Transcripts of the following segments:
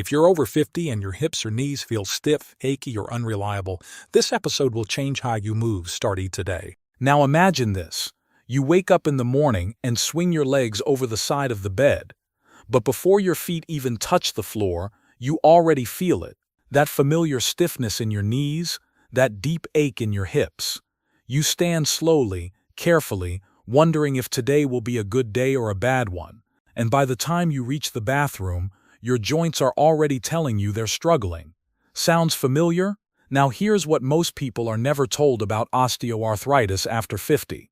If you're over 50 and your hips or knees feel stiff, achy, or unreliable, this episode will change how you move starting today. Now imagine this. You wake up in the morning and swing your legs over the side of the bed. But before your feet even touch the floor, you already feel it. That familiar stiffness in your knees, that deep ache in your hips. You stand slowly, carefully, wondering if today will be a good day or a bad one. And by the time you reach the bathroom, your joints are already telling you they're struggling. Sounds familiar? Now here's what most people are never told about osteoarthritis after 50.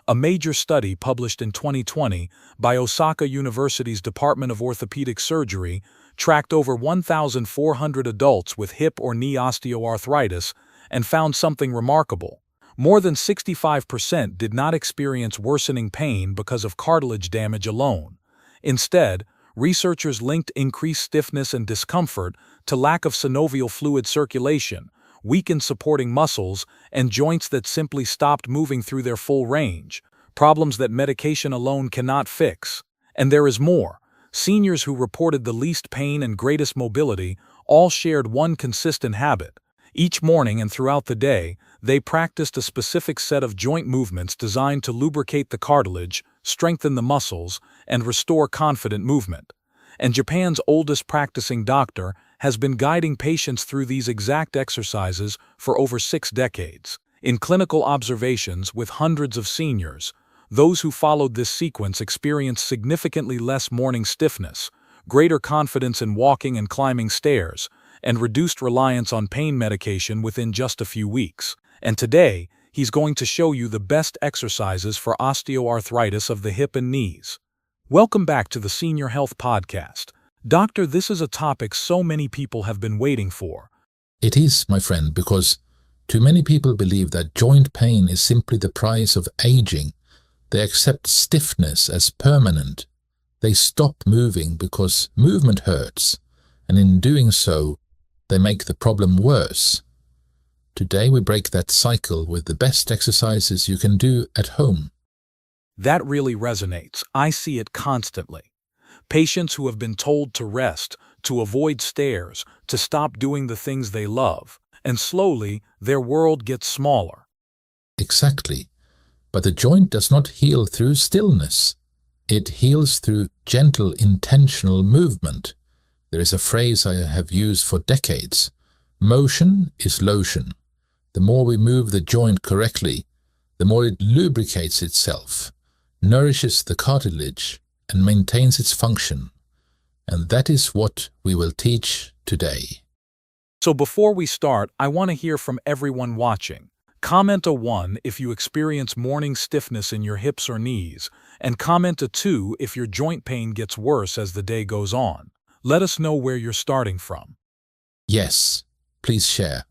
A major study published in 2020 by Osaka University's Department of Orthopedic Surgery tracked over 1,400 adults with hip or knee osteoarthritis and found something remarkable. More than 65% did not experience worsening pain because of cartilage damage alone. Instead, researchers linked increased stiffness and discomfort to lack of synovial fluid circulation, weakened supporting muscles, and joints that simply stopped moving through their full range, problems that medication alone cannot fix. And there is more. Seniors who reported the least pain and greatest mobility all shared one consistent habit. Each morning and throughout the day, they practiced a specific set of joint movements designed to lubricate the cartilage, strengthen the muscles, and restore confident movement. And Japan's oldest practicing doctor has been guiding patients through these exact exercises for over 6 decades. In clinical observations with hundreds of seniors, those who followed this sequence experienced significantly less morning stiffness, greater confidence in walking and climbing stairs, and reduced reliance on pain medication within just a few weeks. And today, he's going to show you the best exercises for osteoarthritis of the hip and knees. Welcome back to the Senior Health Podcast. Doctor, this is a topic so many people have been waiting for. It is, my friend, because too many people believe that joint pain is simply the price of aging. They accept stiffness as permanent. They stop moving because movement hurts, and in doing so, they make the problem worse. Today we break that cycle with the best exercises you can do at home. That really resonates. I see it constantly. Patients who have been told to rest, to avoid stairs, to stop doing the things they love, and slowly their world gets smaller. Exactly. But the joint does not heal through stillness. It heals through gentle, intentional movement. There is a phrase I have used for decades. Motion is lotion. The more we move the joint correctly, the more it lubricates itself, nourishes the cartilage, and maintains its function. And that is what we will teach today. So before we start, I want to hear from everyone watching. Comment a 1 if you experience morning stiffness in your hips or knees, and comment a 2 if your joint pain gets worse as the day goes on. Let us know where you're starting from. Yes, please share.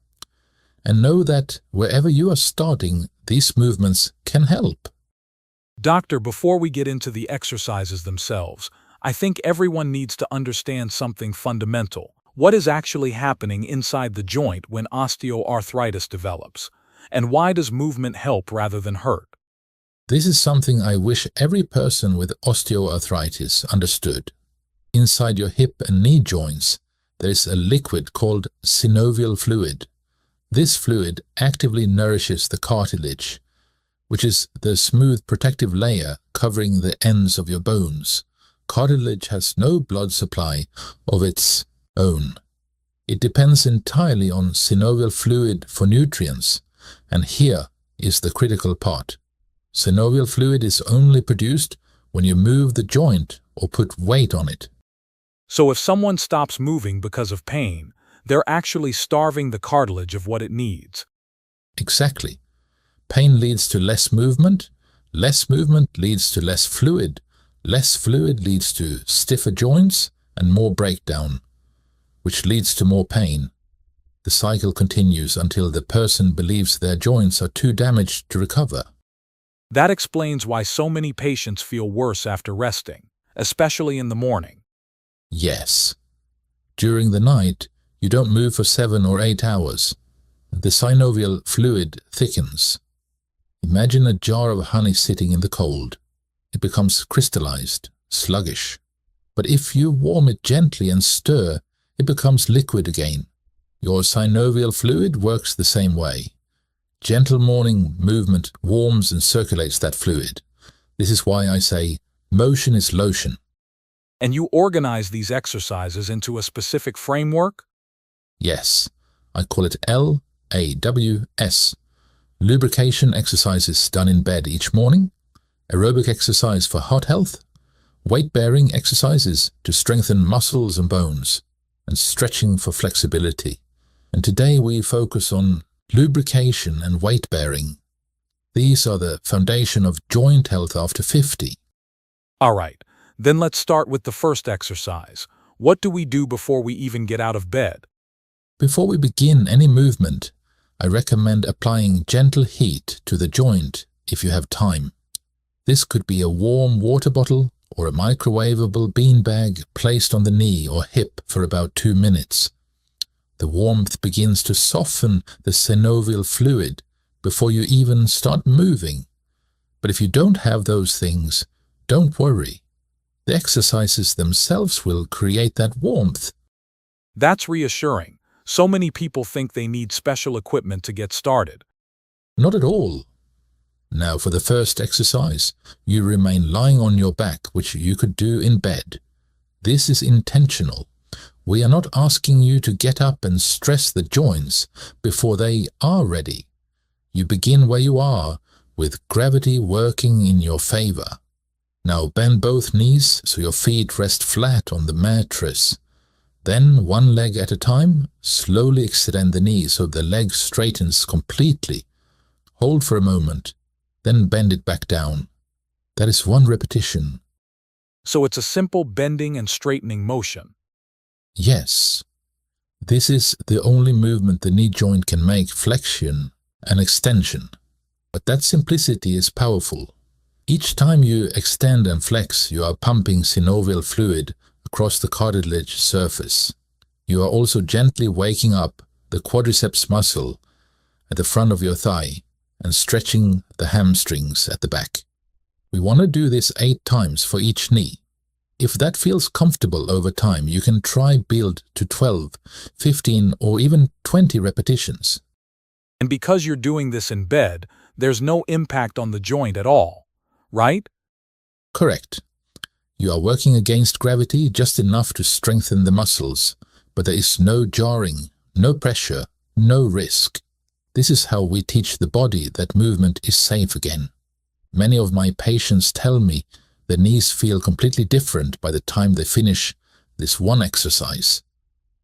And know that wherever you are starting, these movements can help. Doctor, before we get into the exercises themselves, I think everyone needs to understand something fundamental. What is actually happening inside the joint when osteoarthritis develops? And why does movement help rather than hurt? This is something I wish every person with osteoarthritis understood. Inside your hip and knee joints, there is a liquid called synovial fluid. This fluid actively nourishes the cartilage, which is the smooth protective layer covering the ends of your bones. Cartilage has no blood supply of its own. It depends entirely on synovial fluid for nutrients, and here is the critical part. Synovial fluid is only produced when you move the joint or put weight on it. So if someone stops moving because of pain, they're actually starving the cartilage of what it needs. Exactly. Pain leads to less movement leads to less fluid leads to stiffer joints and more breakdown, which leads to more pain. The cycle continues until the person believes their joints are too damaged to recover. That explains why so many patients feel worse after resting, especially in the morning. Yes. During the night, you don't move for 7 or 8 hours. The synovial fluid thickens. Imagine a jar of honey sitting in the cold. It becomes crystallized, sluggish. But if you warm it gently and stir, it becomes liquid again. Your synovial fluid works the same way. Gentle morning movement warms and circulates that fluid. This is why I say motion is lotion. And you organize these exercises into a specific framework? Yes, I call it LAWS. Lubrication exercises done in bed each morning, aerobic exercise for heart health, weight-bearing exercises to strengthen muscles and bones, and stretching for flexibility. And today we focus on lubrication and weight-bearing. These are the foundation of joint health after 50. All right, then let's start with the first exercise. What do we do before we even get out of bed? Before we begin any movement, I recommend applying gentle heat to the joint if you have time. This could be a warm water bottle or a microwavable beanbag placed on the knee or hip for about 2 minutes. The warmth begins to soften the synovial fluid before you even start moving. But if you don't have those things, don't worry. The exercises themselves will create that warmth. That's reassuring. So many people think they need special equipment to get started. Not at all. Now for the first exercise, you remain lying on your back, which you could do in bed. This is intentional. We are not asking you to get up and stress the joints before they are ready. You begin where you are, with gravity working in your favor. Now bend both knees so your feet rest flat on the mattress. Then, one leg at a time, slowly extend the knee so the leg straightens completely. Hold for a moment, then bend it back down. That is 1 repetition. So it's a simple bending and straightening motion. Yes. This is the only movement the knee joint can make, flexion and extension. But that simplicity is powerful. Each time you extend and flex, you are pumping synovial fluid across the cartilage surface. You are also gently waking up the quadriceps muscle at the front of your thigh and stretching the hamstrings at the back. We want to do this 8 times for each knee. If that feels comfortable over time, you can try build to 12, 15 or even 20 repetitions. And because you're doing this in bed, there's no impact on the joint at all, right? Correct. You are working against gravity just enough to strengthen the muscles, but there is no jarring, no pressure, no risk. This is how we teach the body that movement is safe again. Many of my patients tell me their knees feel completely different by the time they finish this one exercise.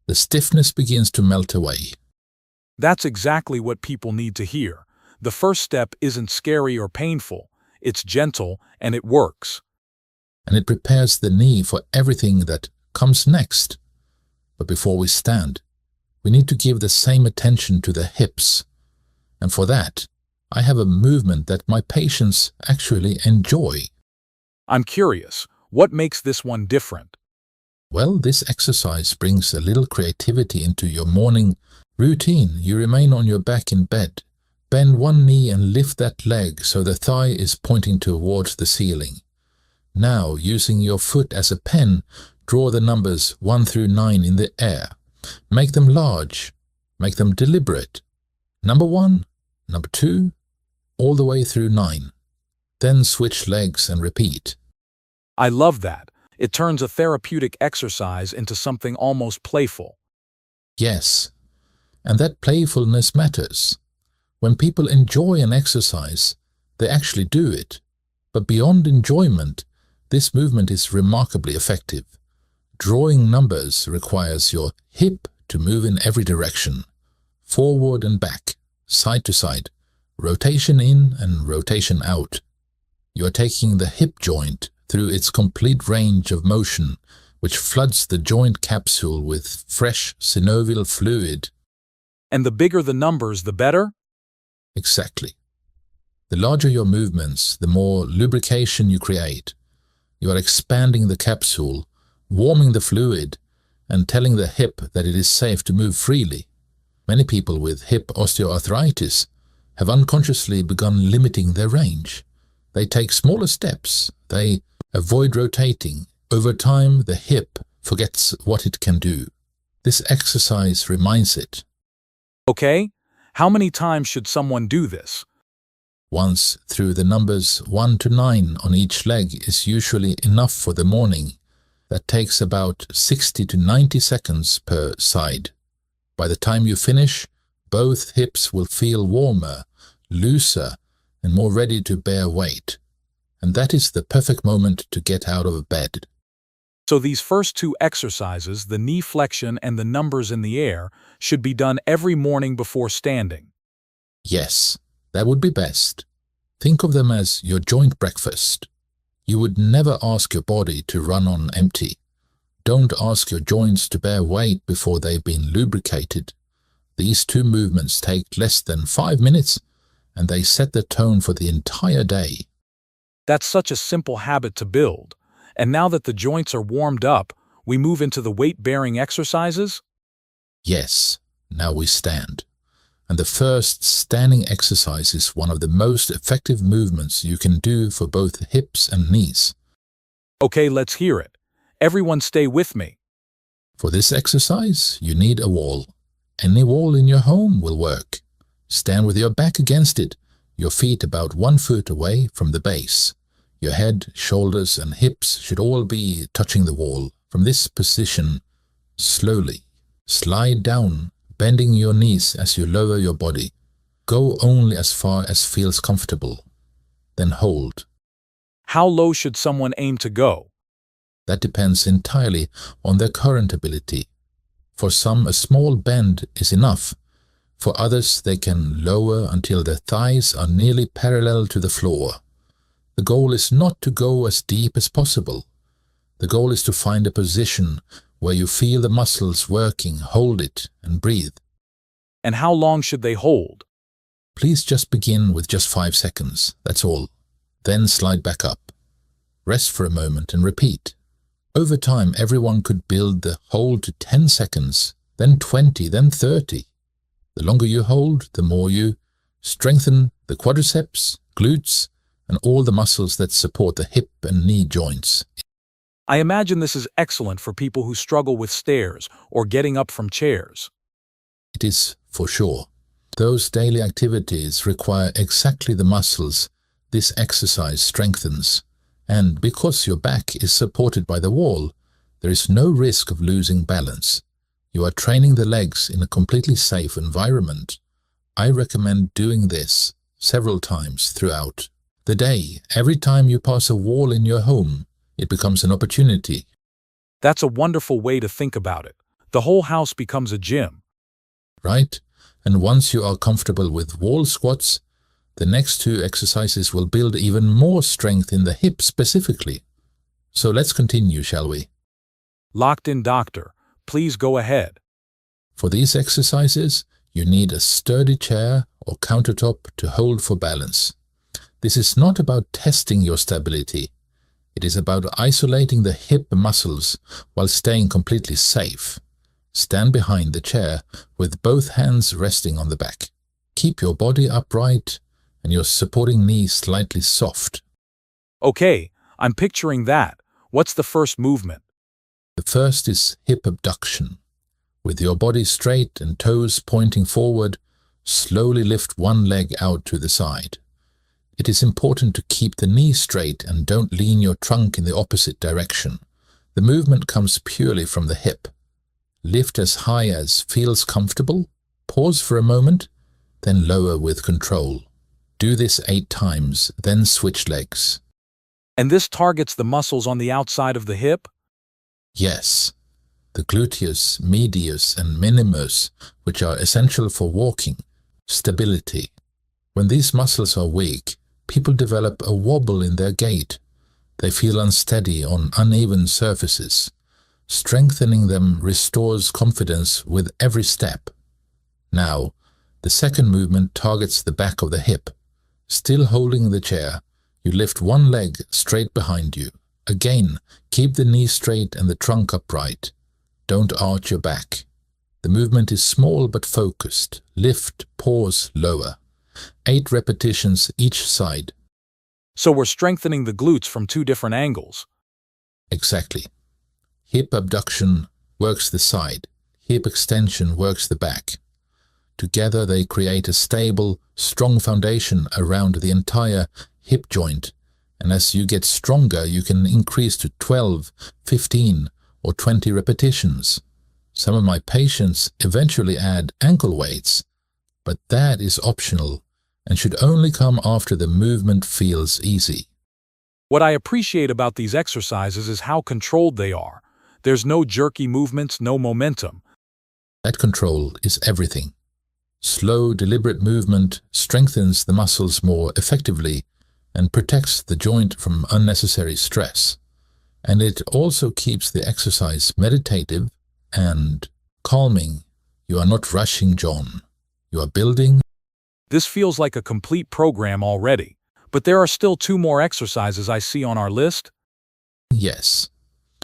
The stiffness begins to melt away. That's exactly what people need to hear. The first step isn't scary or painful. It's gentle and it works. And it prepares the knee for everything that comes next. But before we stand, we need to give the same attention to the hips. And for that, I have a movement that my patients actually enjoy. I'm curious, what makes this one different? Well, this exercise brings a little creativity into your morning routine. You remain on your back in bed. Bend one knee and lift that leg so the thigh is pointing towards the ceiling. Now, using your foot as a pen, draw the numbers 1 through 9 in the air. Make them large. Make them deliberate. Number 1, number 2, all the way through 9. Then switch legs and repeat. I love that. It turns a therapeutic exercise into something almost playful. Yes, and that playfulness matters. When people enjoy an exercise, they actually do it. But beyond enjoyment, this movement is remarkably effective. Drawing numbers requires your hip to move in every direction, forward and back, side to side, rotation in and rotation out. You are taking the hip joint through its complete range of motion, which floods the joint capsule with fresh synovial fluid. And the bigger the numbers, the better? Exactly. The larger your movements, the more lubrication you create. You are expanding the capsule, warming the fluid, and telling the hip that it is safe to move freely. Many people with hip osteoarthritis have unconsciously begun limiting their range. They take smaller steps. They avoid rotating. Over time, the hip forgets what it can do. This exercise reminds it. Okay, how many times should someone do this? Once through the numbers 1 to 9 on each leg is usually enough for the morning. That takes about 60 to 90 seconds per side. By the time you finish, both hips will feel warmer, looser, and more ready to bear weight. And that is the perfect moment to get out of bed. So these first two exercises, the knee flexion and the numbers in the air, should be done every morning before standing. Yes, that would be best. Think of them as your joint breakfast. You would never ask your body to run on empty. Don't ask your joints to bear weight before they've been lubricated. These two movements take less than 5 minutes, and they set the tone for the entire day. That's such a simple habit to build. And now that the joints are warmed up, we move into the weight-bearing exercises? Yes, now we stand. And the first standing exercise is one of the most effective movements you can do for both hips and knees. Okay, let's hear it. Everyone stay with me. For this exercise, you need a wall. Any wall in your home will work. Stand with your back against it, your feet about 1 foot away from the base. Your head, shoulders, and hips should all be touching the wall. From this position, slowly slide down, bending your knees as you lower your body. Go only as far as feels comfortable. Then hold. How low should someone aim to go? That depends entirely on their current ability. For some, a small bend is enough. For others, they can lower until their thighs are nearly parallel to the floor. The goal is not to go as deep as possible. The goal is to find a position where you feel the muscles working, hold it, and breathe. And how long should they hold? Please just begin with just 5 seconds, that's all. Then slide back up. Rest for a moment and repeat. Over time, everyone could build the hold to 10 seconds, then 20, then 30. The longer you hold, the more you strengthen the quadriceps, glutes, and all the muscles that support the hip and knee joints. I imagine this is excellent for people who struggle with stairs or getting up from chairs. It is for sure. Those daily activities require exactly the muscles this exercise strengthens. And because your back is supported by the wall, there is no risk of losing balance. You are training the legs in a completely safe environment. I recommend doing this several times throughout the day. Every time you pass a wall in your home, it becomes an opportunity. That's a wonderful way to think about it. The whole house becomes a gym. Right? And once you are comfortable with wall squats, the next two exercises will build even more strength in the hip specifically. So let's continue, shall we? Locked in, doctor. Please go ahead. For these exercises, you need a sturdy chair or countertop to hold for balance. This is not about testing your stability. It is about isolating the hip muscles while staying completely safe. Stand behind the chair with both hands resting on the back. Keep your body upright and your supporting knee slightly soft. Okay, I'm picturing that. What's the first movement? The first is hip abduction. With your body straight and toes pointing forward, slowly lift one leg out to the side. It is important to keep the knee straight and don't lean your trunk in the opposite direction. The movement comes purely from the hip. Lift as high as feels comfortable, pause for a moment, then lower with control. Do this 8 times, then switch legs. And this targets the muscles on the outside of the hip? Yes, the gluteus, medius, and minimus, which are essential for walking, stability. When these muscles are weak, people develop a wobble in their gait. They feel unsteady on uneven surfaces. Strengthening them restores confidence with every step. Now, the second movement targets the back of the hip. Still holding the chair, you lift one leg straight behind you. Again, keep the knee straight and the trunk upright. Don't arch your back. The movement is small but focused. Lift, pause, lower. 8 repetitions each side. So we're strengthening the glutes from 2 different angles. Exactly. Hip abduction works the side. hip extension works the back. Together they create a stable, strong foundation around the entire hip joint, and as you get stronger you can increase to 12, 15 or 20 repetitions. Some of my patients eventually add ankle weights, but that is optional and should only come after the movement feels easy. What I appreciate about these exercises is how controlled they are. There's no jerky movements, no momentum. That control is everything. Slow, deliberate movement strengthens the muscles more effectively and protects the joint from unnecessary stress. And it also keeps the exercise meditative and calming. You are not rushing, John. You are building. This feels like a complete program already. But there are still 2 more exercises I see on our list. Yes,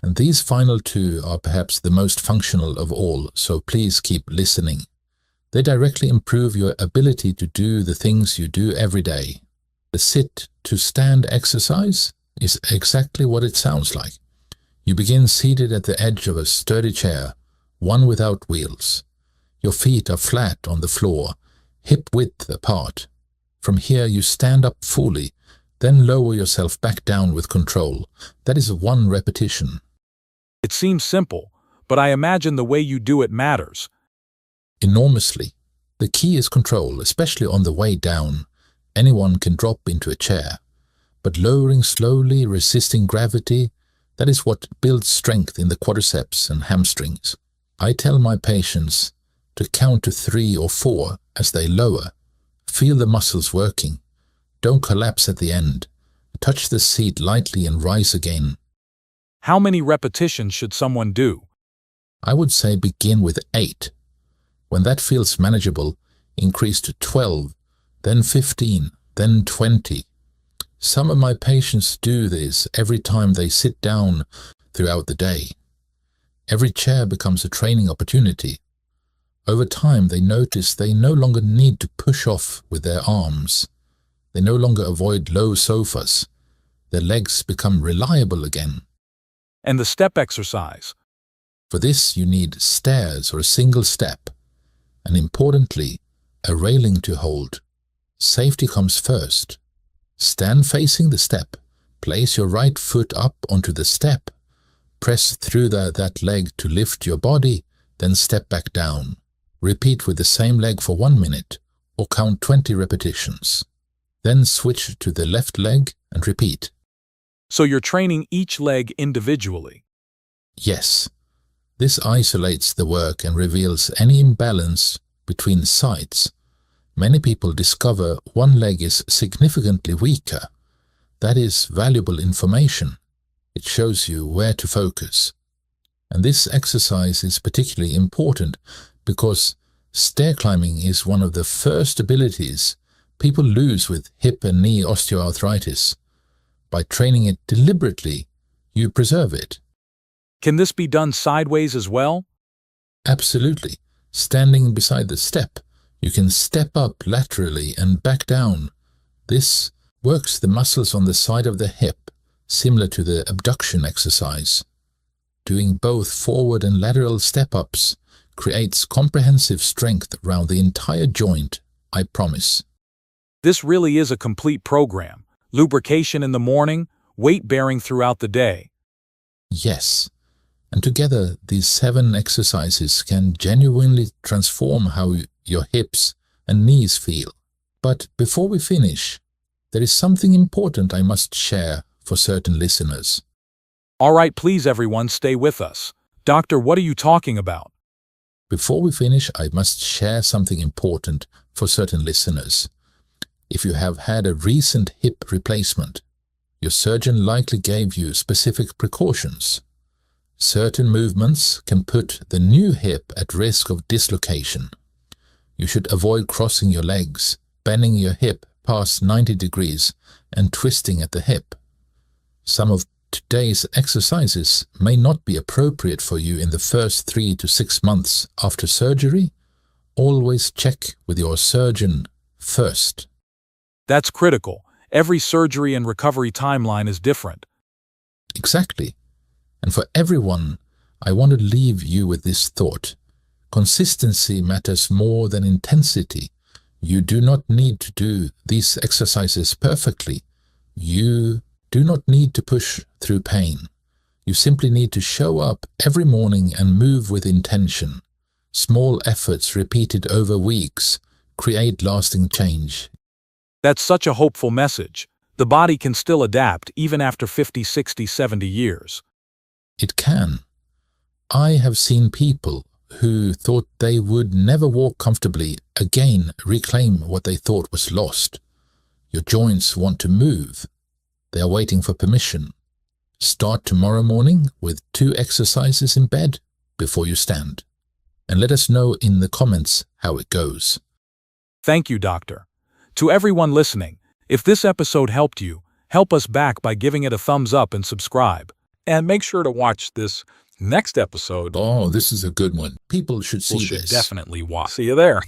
and these final 2 are perhaps the most functional of all, so please keep listening. They directly improve your ability to do the things you do every day. The sit-to-stand exercise is exactly what it sounds like. You begin seated at the edge of a sturdy chair, one without wheels. Your feet are flat on the floor, hip-width apart. From here you stand up fully, then lower yourself back down with control. That is 1 repetition. It seems simple, but I imagine the way you do it matters. Enormously. The key is control, especially on the way down. Anyone can drop into a chair. But lowering slowly, resisting gravity, that is what builds strength in the quadriceps and hamstrings. I tell my patients to count to 3 or 4 as they lower. Feel the muscles working. Don't collapse at the end. Touch the seat lightly and rise again. How many repetitions should someone do? I would say begin with 8. When that feels manageable, increase to 12, then 15, then 20. Some of my patients do this every time they sit down throughout the day. Every chair becomes a training opportunity. Over time, they notice they no longer need to push off with their arms. They no longer avoid low sofas. Their legs become reliable again. And the step exercise? For this, you need stairs or a single step. And importantly, a railing to hold. Safety comes first. Stand facing the step. Place your right foot up onto the step. Press through that leg to lift your body, then step back down. Repeat with the same leg for 1 minute, or count 20 repetitions. Then switch to the left leg and repeat. So you're training each leg individually? Yes. This isolates the work and reveals any imbalance between sides. Many people discover one leg is significantly weaker. That is valuable information. It shows you where to focus. And this exercise is particularly important because stair climbing is one of the first abilities people lose with hip and knee osteoarthritis. By training it deliberately, you preserve it. Can this be done sideways as well? Absolutely. Standing beside the step, you can step up laterally and back down. This works the muscles on the side of the hip, similar to the abduction exercise. Doing both forward and lateral step-ups creates comprehensive strength around the entire joint, I promise. This really is a complete program. Lubrication in the morning, weight bearing throughout the day. Yes, and together these 7 exercises can genuinely transform how your hips and knees feel. But before we finish, there is something important I must share for certain listeners. All right, please everyone, stay with us. Doctor, what are you talking about? Before we finish, I must share something important for certain listeners. If you have had a recent hip replacement, your surgeon likely gave you specific precautions. Certain movements can put the new hip at risk of dislocation. You should avoid crossing your legs, bending your hip past 90 degrees, and twisting at the hip. Some of today's exercises may not be appropriate for you in the first 3 to 6 months after surgery. Always check with your surgeon first. That's critical. Every surgery and recovery timeline is different. Exactly. And for everyone, I want to leave you with this thought. Consistency matters more than intensity. You do not need to do these exercises perfectly. You do not need to push through pain. You simply need to show up every morning and move with intention. Small efforts repeated over weeks create lasting change. That's such a hopeful message. The body can still adapt even after 50, 60, 70 years. It can. I have seen people who thought they would never walk comfortably again reclaim what they thought was lost. Your joints want to move. They are waiting for permission. Start tomorrow morning with 2 exercises in bed before you stand. And let us know in the comments how it goes. Thank you, Doctor. To everyone listening, if this episode helped you, help us back by giving it a thumbs up and subscribe. And make sure to watch this next episode. Oh, this is a good one. People should see People should this. definitely watch. See you there.